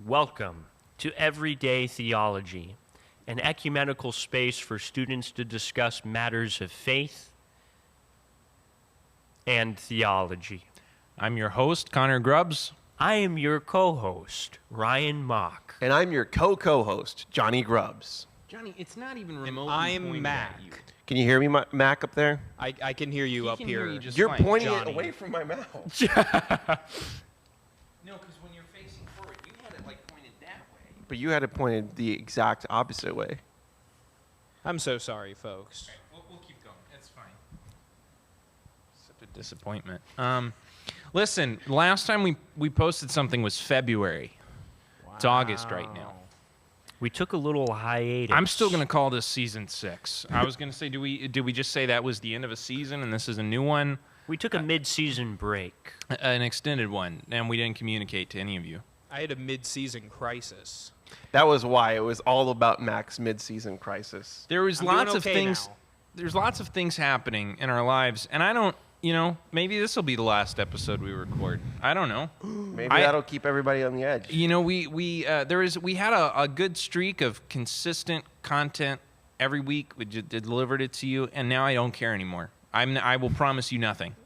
Welcome to Everyday Theology, an ecumenical space for students to discuss matters of faith and theology. I'm your host, Connor Grubbs. I am your co-host, Ryan Mock. And I'm your co-host, Johnny Grubbs. Johnny, it's not even remotely I'm pointed Mac. at you. Can you hear me, Mac, up there? I can hear you He up can here. hear you just You're fine. pointing Johnny. it away from my mouth. No, because when you're facing forward, you had it like pointed that way. But you had it pointed the exact opposite way. I'm so sorry, folks. We'll keep going. It's fine. Such a disappointment. Listen, last time we posted something was February. It's August right now. We took a little hiatus. I'm still going to call this season 6. I was going to say, did we just say that was the end of a season and this is a new one? We took a mid-season break. An extended one, and we didn't communicate to any of you. I had a mid-season crisis. That was why it was all about Mac's mid-season crisis. There was I'm lots doing of okay things. now. There's lots of things happening in our lives, and I don't. Maybe this will be the last episode we record. I don't know. Maybe that'll keep everybody on the edge. We had a good streak of consistent content every week. We delivered it to you, and now I don't care anymore. I will promise you nothing.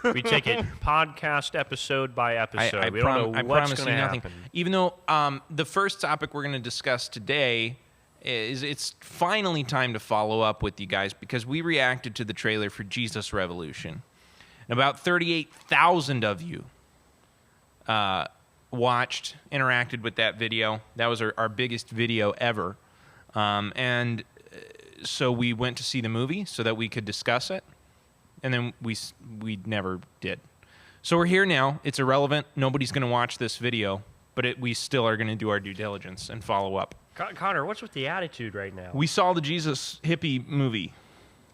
We take it podcast episode by episode. We don't know what's going to happen. Even though the first topic we're going to discuss today is it's finally time to follow up with you guys because we reacted to the trailer for Jesus Revolution. And about 38,000 of you watched, interacted with that video. That was our biggest video ever. So we went to see the movie so that we could discuss it. And then we never did. So we're here now. It's irrelevant. Nobody's going to watch this video, but we still are going to do our due diligence and follow up. Connor, what's with the attitude right now? We saw the Jesus Hippy movie.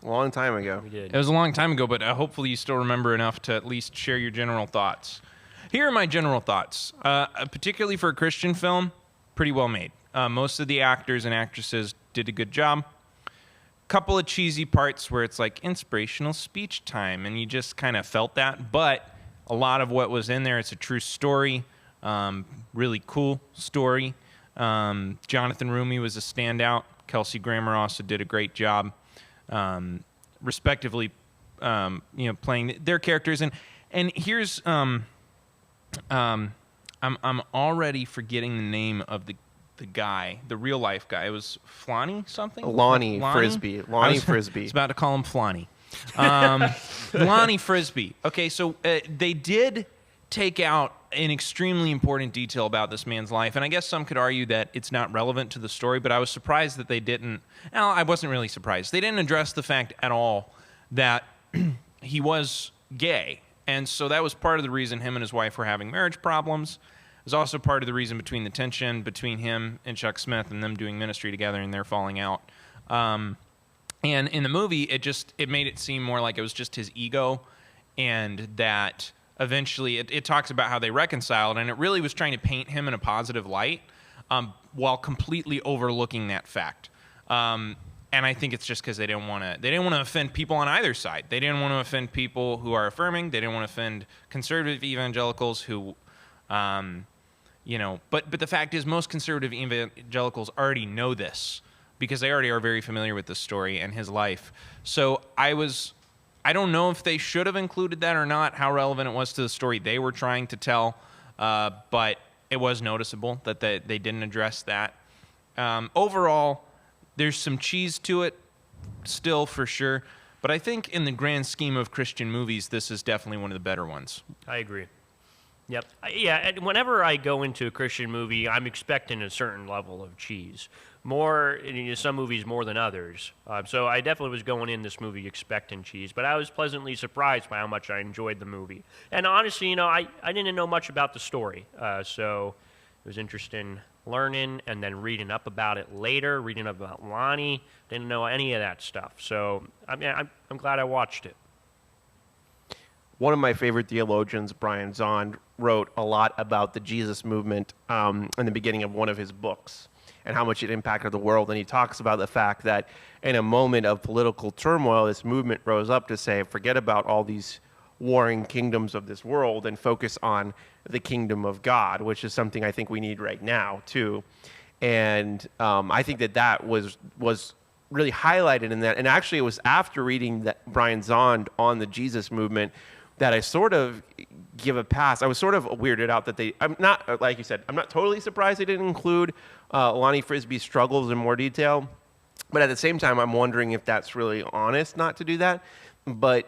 A long time ago. We did. It was a long time ago, but hopefully you still remember enough to at least share your general thoughts. Here are my general thoughts. Particularly for a Christian film, pretty well made. Most of the actors and actresses did a good job. Couple of cheesy parts where it's like inspirational speech time, and you just kind of felt that. But a lot of what was in there, it's a true story. Really cool story. Jonathan Rumi was a standout. Kelsey Grammer also did a great job, respectively, playing their characters. And here's I'm already forgetting the name of the guy, the real life guy. It was Flanny something? Lonnie Frisbee. Lonnie Frisbee. I was about to call him Flanny. Lonnie Frisbee. Okay, so they did take out an extremely important detail about this man's life, and I guess some could argue that it's not relevant to the story, but I was surprised that they didn't. Well, I wasn't really surprised. They didn't address the fact at all that he was gay, and so that was part of the reason him and his wife were having marriage problems. It was also part of the reason between the tension between him and Chuck Smith and them doing ministry together and their falling out. And in the movie, it made it seem more like it was just his ego, and that eventually it talks about how they reconciled, and it really was trying to paint him in a positive light while completely overlooking that fact. And I think it's just because they didn't want to offend people on either side. They didn't want to offend people who are affirming. They didn't want to offend conservative evangelicals who, But the fact is, most conservative evangelicals already know this because they already are very familiar with this story and his life. So I don't know if they should have included that or not, how relevant it was to the story they were trying to tell, but it was noticeable that they didn't address that. Overall, there's some cheese to it still for sure, but I think in the grand scheme of Christian movies, this is definitely one of the better ones. I agree. Yep. Yeah, and whenever I go into a Christian movie, I'm expecting a certain level of cheese. More, some movies more than others. So I definitely was going in this movie expecting cheese, but I was pleasantly surprised by how much I enjoyed the movie. And honestly, I didn't know much about the story, so it was interesting learning and then reading up about it later, reading about Lonnie. Didn't know any of that stuff. So I'm glad I watched it. One of my favorite theologians, Brian Zahnd, wrote a lot about the Jesus movement in the beginning of one of his books and how much it impacted the world. And he talks about the fact that in a moment of political turmoil, this movement rose up to say, forget about all these warring kingdoms of this world and focus on the kingdom of God, which is something I think we need right now too. And I think that was really highlighted in that. And actually, it was after reading that Brian Zahnd on the Jesus movement that I sort of give a pass. I was sort of weirded out that I'm not, like you said, I'm not totally surprised they didn't include Lonnie Frisbee's struggles in more detail. But at the same time, I'm wondering if that's really honest not to do that. But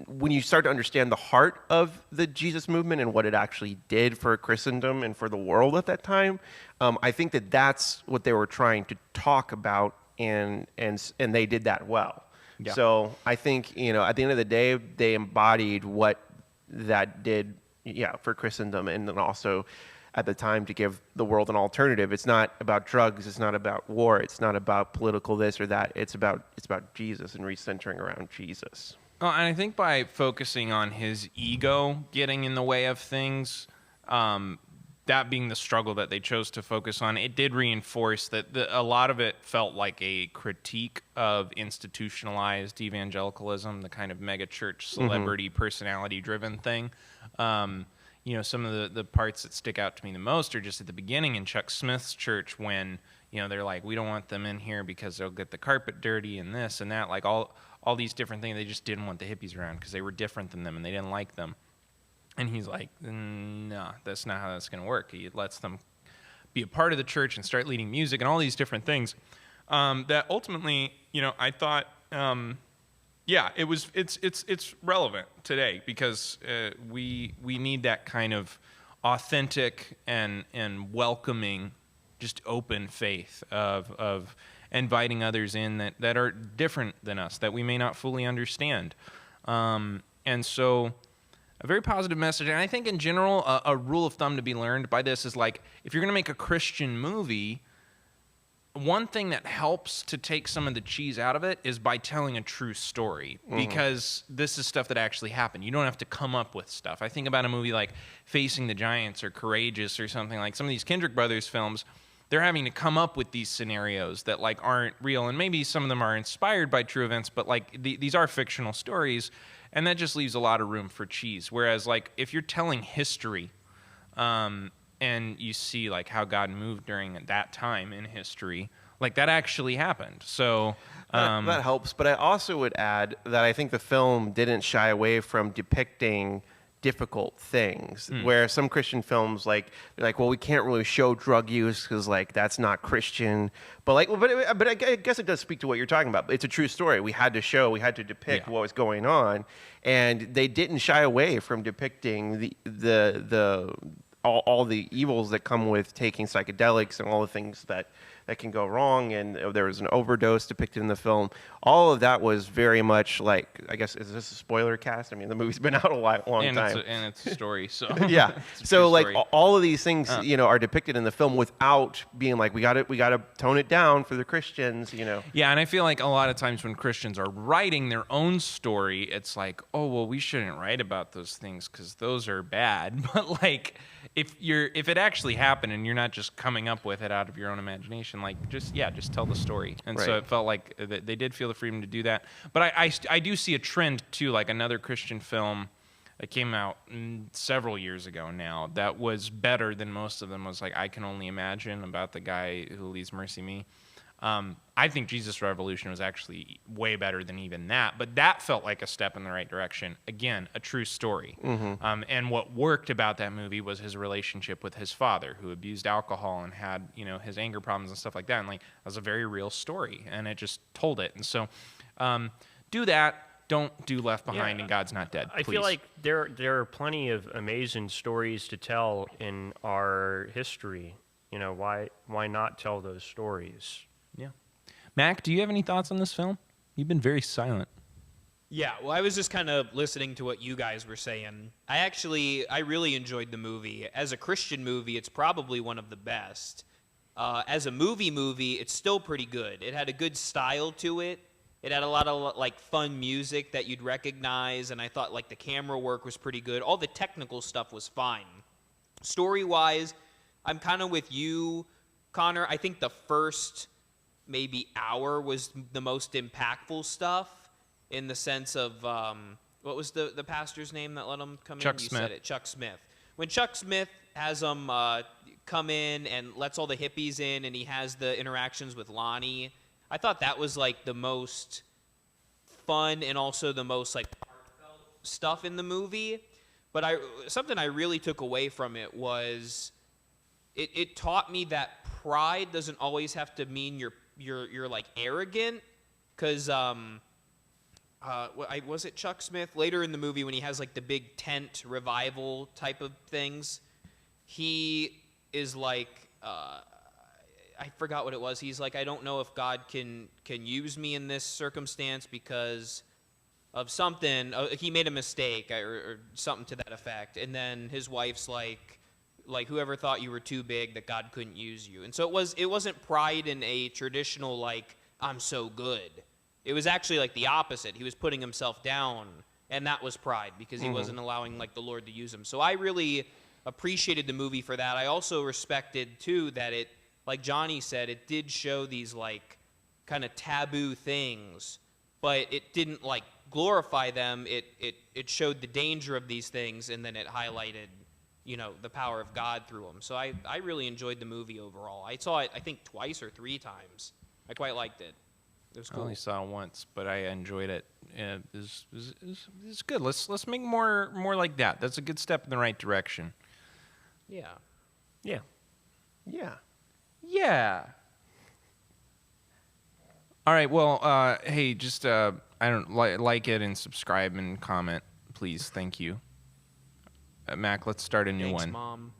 when you start to understand the heart of the Jesus movement and what it actually did for Christendom and for the world at that time, I think that that's what they were trying to talk about, and they did that well. Yeah. So I think, at the end of the day, they embodied what that did, for Christendom, and then also at the time to give the world an alternative. It's not about drugs. It's not about war. It's not about political this or that. It's about Jesus and recentering around Jesus. Well, and I think by focusing on his ego getting in the way of things, that being the struggle that they chose to focus on, it did reinforce that a lot of it felt like a critique of institutionalized evangelicalism, the kind of mega church celebrity personality-driven thing. Some of the parts that stick out to me the most are just at the beginning in Chuck Smith's church when, they're like, we don't want them in here because they'll get the carpet dirty and this and that, like all these different things. They just didn't want the hippies around because they were different than them and they didn't like them. And he's like, no, that's not how that's going to work. He lets them be a part of the church and start leading music and all these different things that ultimately, I thought... it's relevant today because we need that kind of authentic and welcoming, just open faith of inviting others in that are different than us, that we may not fully understand. And so a very positive message. And I think in general, a rule of thumb to be learned by this is like, if you're going to make a Christian movie, one thing that helps to take some of the cheese out of it is by telling a true story, because this is stuff that actually happened. You don't have to come up with stuff. I think about a movie like Facing the Giants or Courageous or something like some of these Kendrick Brothers films. They're having to come up with these scenarios that like aren't real, and maybe some of them are inspired by true events, but like these are fictional stories, and that just leaves a lot of room for cheese. Whereas like if you're telling history, and you see like how God moved during that time in history, like that actually happened. So that helps. But I also would add that I think the film didn't shy away from depicting difficult things, where some Christian films they're like, well, we can't really show drug use because like that's not Christian. But I guess it does speak to what you're talking about. It's a true story. We had to depict what was going on, and they didn't shy away from depicting all the evils that come with taking psychedelics and all the things that can go wrong. And there was an overdose depicted in the film. All of that was very much like, I guess, is this a spoiler cast? I mean, the movie's been out a long time. And it's a story, so. Yeah. So like story. all of these things, are depicted in the film without being like, we got to tone it down for the Christians, Yeah, and I feel like a lot of times when Christians are writing their own story, it's like, oh, well, we shouldn't write about those things because those are bad. But like, if it actually happened and you're not just coming up with it out of your own imagination, like just tell the story. And so it felt like they did feel the freedom to do that. But I do see a trend too, like another Christian film that came out several years ago now that was better than most of them was like I Can Only Imagine, about the guy who leads Mercy Me. I think Jesus Revolution was actually way better than even that, but that felt like a step in the right direction. Again, a true story. And what worked about that movie was his relationship with his father, who abused alcohol and had, his anger problems and stuff like that. And like, that was a very real story, and it just told it. And so, do that. Don't do Left Behind and God's Not Dead. I feel like there are plenty of amazing stories to tell in our history. Why not tell those stories? Yeah. Mac, do you have any thoughts on this film? You've been very silent. Yeah, well, I was just kind of listening to what you guys were saying. I really enjoyed the movie. As a Christian movie, it's probably one of the best. As a movie, it's still pretty good. It had a good style to it. It had a lot of like fun music that you'd recognize, and I thought like the camera work was pretty good. All the technical stuff was fine. Story-wise, I'm kind of with you, Connor. I think the first maybe hour was the most impactful stuff, in the sense of what was the pastor's name that let him come Chuck in? You Smith. said it, Chuck Smith. When Chuck Smith has them come in and lets all the hippies in, and he has the interactions with Lonnie, I thought that was like the most fun and also the most like heartfelt stuff in the movie. But something I really took away from it was it taught me that pride doesn't always have to mean you're like arrogant, because was it Chuck Smith later in the movie when he has like the big tent revival type of things? He is like, I forgot what it was. He's like, I don't know if God can use me in this circumstance because of something. He made a mistake or something to that effect. And then his wife's like whoever thought you were too big that God couldn't use you. And so it wasn't pride in a traditional like I'm so good. It was actually like the opposite. He was putting himself down, and that was pride because he wasn't allowing like the Lord to use him. So I really appreciated the movie for that. I also respected too that it, like Johnny said, it did show these like kind of taboo things, but it didn't like glorify them. It showed the danger of these things, and then it highlighted, the power of God through them. So I really enjoyed the movie overall. I saw it I think twice or 3 times. I quite liked it. It was I cool. only saw it once, but I enjoyed it. It's good. Let's make more like that. That's a good step in the right direction. Yeah. Yeah. Yeah. Yeah. All right. Well, hey, just I don't like it and subscribe and comment, please. Thank you. Mac, let's start a new Thanks, one. Mom.